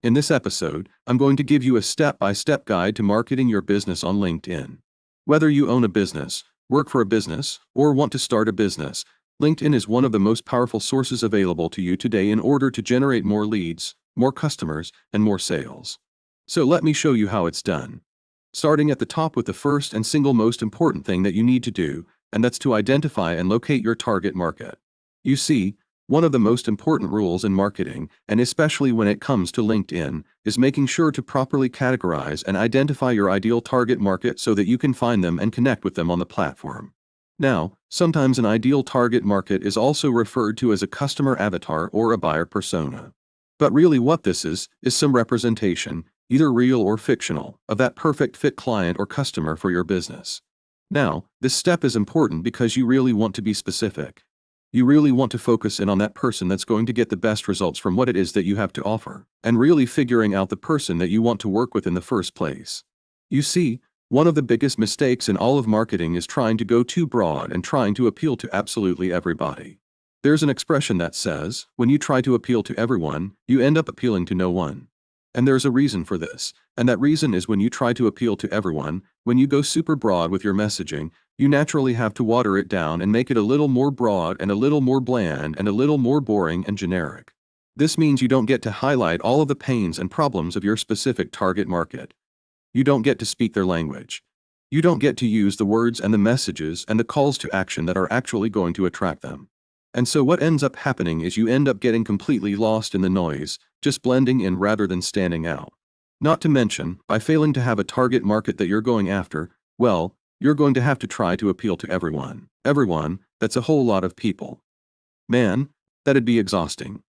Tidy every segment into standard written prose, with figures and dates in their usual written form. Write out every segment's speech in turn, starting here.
In this episode, I'm going to give you a step-by-step guide to marketing your business on LinkedIn. Whether you own a business, work for a business, or want to start a business, LinkedIn is one of the most powerful sources available to you today in order to generate more leads, more customers, and more sales. So let me show you how it's done. Starting at the top with the first and single most important thing that you need to do, and that's to identify and locate your target market. You see, one of the most important rules in marketing, and especially when it comes to LinkedIn, is making sure to properly categorize and identify your ideal target market so that you can find them and connect with them on the platform. Now, sometimes an ideal target market is also referred to as a customer avatar or a buyer persona. But really what this is some representation, either real or fictional, of that perfect fit client or customer for your business. Now, this step is important because you really want to be specific. You really want to focus in on that person that's going to get the best results from what it is that you have to offer, and really figuring out the person that you want to work with in the first place. You see, one of the biggest mistakes in all of marketing is trying to go too broad and trying to appeal to absolutely everybody. There's an expression that says, when you try to appeal to everyone, you end up appealing to no one. And there's a reason for this, and that reason is when you try to appeal to everyone, when you go super broad with your messaging, you naturally have to water it down and make it a little more broad and a little more bland and a little more boring and generic. This means you don't get to highlight all of the pains and problems of your specific target market. You don't get to speak their language. You don't get to use the words and the messages and the calls to action that are actually going to attract them. And so what ends up happening is you end up getting completely lost in the noise, just blending in rather than standing out. Not to mention, by failing to have a target market that you're going after, well, you're going to have to try to appeal to everyone. Everyone, that's a whole lot of people. Man, that'd be exhausting.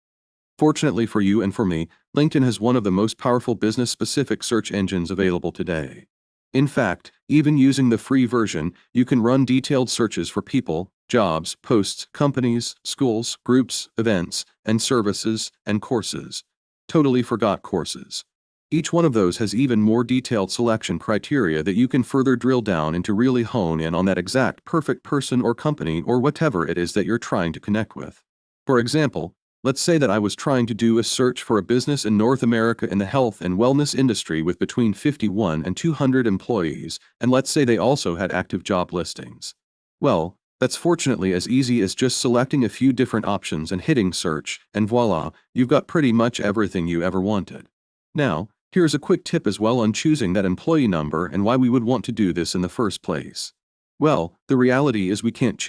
Fortunately for you and for me, LinkedIn has one of the most powerful business-specific search engines available today. In fact, even using the free version, you can run detailed searches for people, jobs, posts, companies, schools, groups, events, and services, and courses. Totally forgot courses. Each one of those has even more detailed selection criteria that you can further drill down into really hone in on that exact perfect person or company or whatever it is that you're trying to connect with. For example, let's say that I was trying to do a search for a business in North America in the health and wellness industry with between 51 and 200 employees, and let's say they also had active job listings. Well, that's fortunately as easy as just selecting a few different options and hitting search, and voila, you've got pretty much everything you ever wanted. Now, here's a quick tip as well on choosing that employee number and why we would want to do this in the first place. Well, the reality is we can't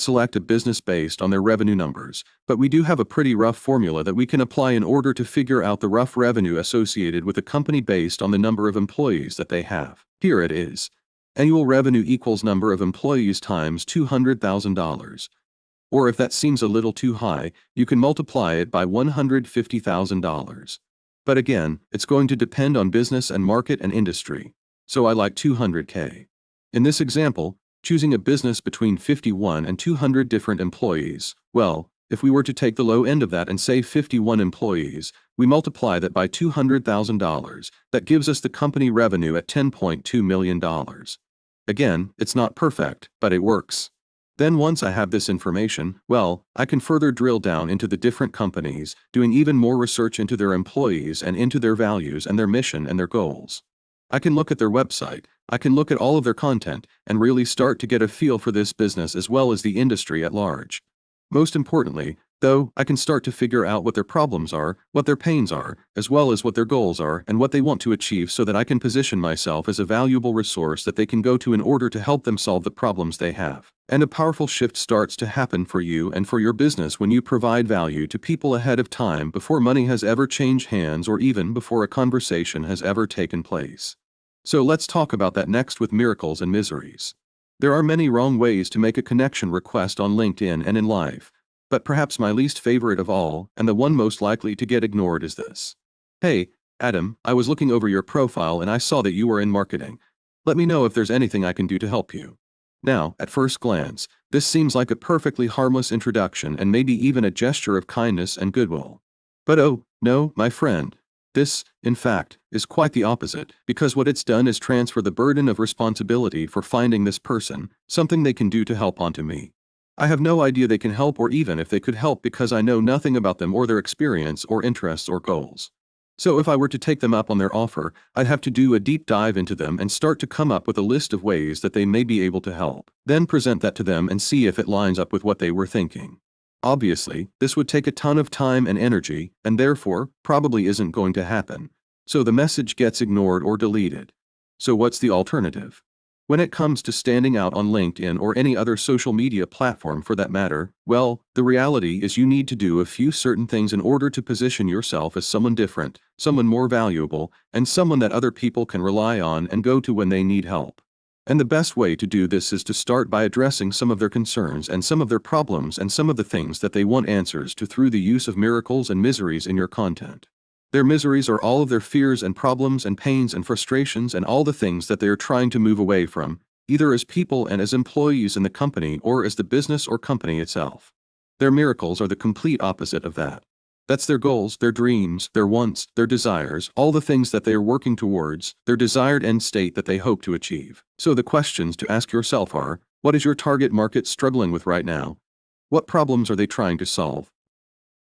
select a business based on their revenue numbers, but we do have a pretty rough formula that we can apply in order to figure out the rough revenue associated with a company based on the number of employees that they have. Here it is. Annual revenue equals number of employees times $200,000. Or if that seems a little too high, you can multiply it by $150,000. But again, it's going to depend on business and market and industry. So I like 200K. In this example, choosing a business between 51 and 200 different employees, well, if we were to take the low end of that and say 51 employees, we multiply that by $200,000, that gives us the company revenue at $10.2 million. Again, it's not perfect, but it works. Then once I have this information, well, I can further drill down into the different companies, doing even more research into their employees and into their values and their mission and their goals. I can look at their website, I can look at all of their content, and really start to get a feel for this business as well as the industry at large. Most importantly, though, I can start to figure out what their problems are, what their pains are, as well as what their goals are and what they want to achieve so that I can position myself as a valuable resource that they can go to in order to help them solve the problems they have. And a powerful shift starts to happen for you and for your business when you provide value to people ahead of time before money has ever changed hands or even before a conversation has ever taken place. So let's talk about that next with miracles and miseries. There are many wrong ways to make a connection request on LinkedIn and in life, but perhaps my least favorite of all, and the one most likely to get ignored, is this. Hey, Adam, I was looking over your profile and I saw that you were in marketing. Let me know if there's anything I can do to help you. Now, at first glance, this seems like a perfectly harmless introduction and maybe even a gesture of kindness and goodwill. But oh, no, my friend. This, in fact, is quite the opposite, because what it's done is transfer the burden of responsibility for finding this person, something they can do to help, onto me. I have no idea they can help or even if they could help because I know nothing about them or their experience or interests or goals. So if I were to take them up on their offer, I'd have to do a deep dive into them and start to come up with a list of ways that they may be able to help. Then present that to them and see if it lines up with what they were thinking. Obviously, this would take a ton of time and energy, and therefore, probably isn't going to happen. So the message gets ignored or deleted. So what's the alternative? When it comes to standing out on LinkedIn or any other social media platform for that matter, well, the reality is you need to do a few certain things in order to position yourself as someone different, someone more valuable, and someone that other people can rely on and go to when they need help. And the best way to do this is to start by addressing some of their concerns and some of their problems and some of the things that they want answers to through the use of miracles and miseries in your content. Their miseries are all of their fears and problems and pains and frustrations and all the things that they are trying to move away from, either as people and as employees in the company or as the business or company itself. Their miracles are the complete opposite of that. That's their goals, their dreams, their wants, their desires, all the things that they are working towards, their desired end state that they hope to achieve. So the questions to ask yourself are, what is your target market struggling with right now? What problems are they trying to solve?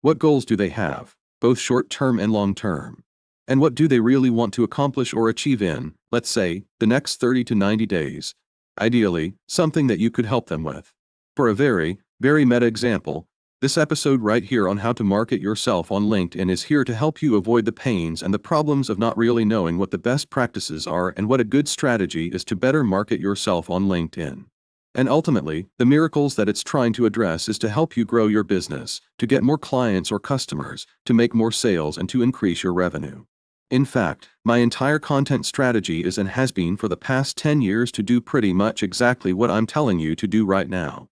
What goals do they have, both short-term and long-term? And what do they really want to accomplish or achieve in, let's say, the next 30 to 90 days? Ideally, something that you could help them with. For a very, very meta example, this episode right here on how to market yourself on LinkedIn is here to help you avoid the pains and the problems of not really knowing what the best practices are and what a good strategy is to better market yourself on LinkedIn. And ultimately, the miracles that it's trying to address is to help you grow your business, to get more clients or customers, to make more sales and to increase your revenue. In fact, my entire content strategy is and has been for the past 10 years to do pretty much exactly what I'm telling you to do right now.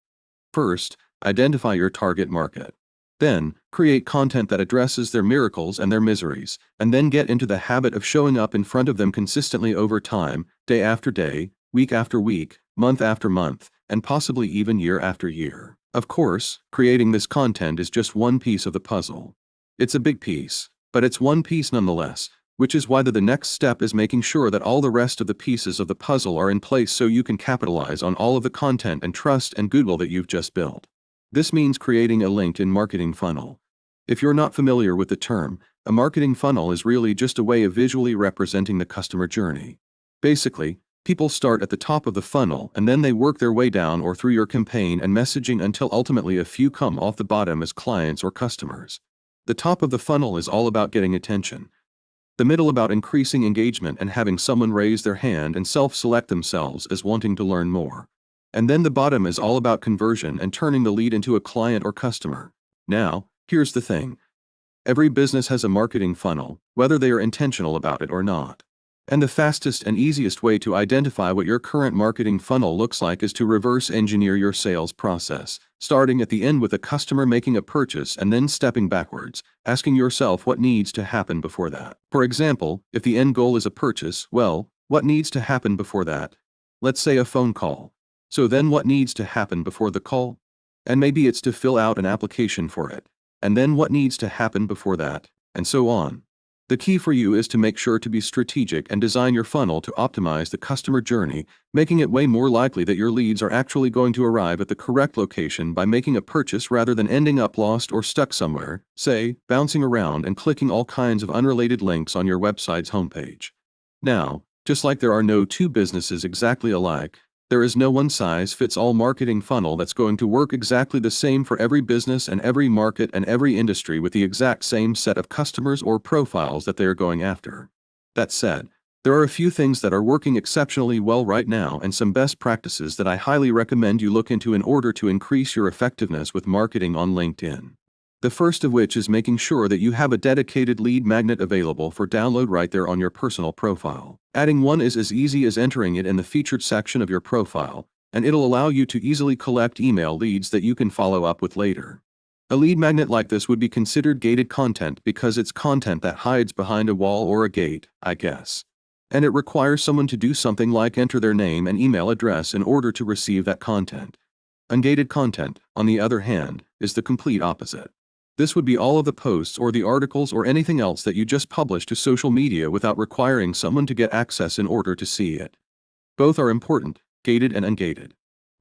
First, identify your target market. Then, create content that addresses their miracles and their miseries, and then get into the habit of showing up in front of them consistently over time, day after day, week after week, month after month, and possibly even year after year. Of course, creating this content is just one piece of the puzzle. It's a big piece, but it's one piece nonetheless, which is why the next step is making sure that all the rest of the pieces of the puzzle are in place so you can capitalize on all of the content and trust and goodwill that you've just built. This means creating a LinkedIn marketing funnel. If you're not familiar with the term, a marketing funnel is really just a way of visually representing the customer journey. Basically, people start at the top of the funnel and then they work their way down or through your campaign and messaging until ultimately a few come off the bottom as clients or customers. The top of the funnel is all about getting attention. The middle about increasing engagement and having someone raise their hand and self-select themselves as wanting to learn more. And then the bottom is all about conversion and turning the lead into a client or customer. Now, here's the thing. Every business has a marketing funnel, whether they are intentional about it or not. And the fastest and easiest way to identify what your current marketing funnel looks like is to reverse engineer your sales process, starting at the end with a customer making a purchase and then stepping backwards, asking yourself what needs to happen before that. For example, if the end goal is a purchase, well, what needs to happen before that? Let's say a phone call. So then what needs to happen before the call? And maybe it's to fill out an application for it. And then what needs to happen before that? And so on. The key for you is to make sure to be strategic and design your funnel to optimize the customer journey, making it way more likely that your leads are actually going to arrive at the correct location by making a purchase rather than ending up lost or stuck somewhere, say, bouncing around and clicking all kinds of unrelated links on your website's homepage. Now, just like there are no two businesses exactly alike, there is no one-size-fits-all marketing funnel that's going to work exactly the same for every business and every market and every industry with the exact same set of customers or profiles that they are going after. That said, there are a few things that are working exceptionally well right now and some best practices that I highly recommend you look into in order to increase your effectiveness with marketing on LinkedIn. The first of which is making sure that you have a dedicated lead magnet available for download right there on your personal profile. Adding one is as easy as entering it in the featured section of your profile, and it'll allow you to easily collect email leads that you can follow up with later. A lead magnet like this would be considered gated content because it's content that hides behind a wall or a gate, I guess. And it requires someone to do something like enter their name and email address in order to receive that content. Ungated content, on the other hand, is the complete opposite. This would be all of the posts or the articles or anything else that you just publish to social media without requiring someone to get access in order to see it. Both are important, gated and ungated.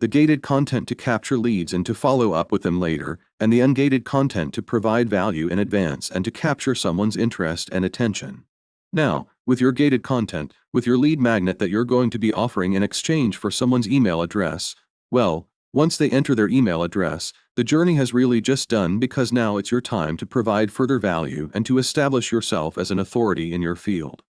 the gated content to capture leads and to follow up with them later, and the ungated content to provide value in advance and to capture someone's interest and attention. Now, with your gated content, with your lead magnet that you're going to be offering in exchange for someone's email address, well, once they enter their email address, the journey has really just done, because now it's your time to provide further value and to establish yourself as an authority in your field.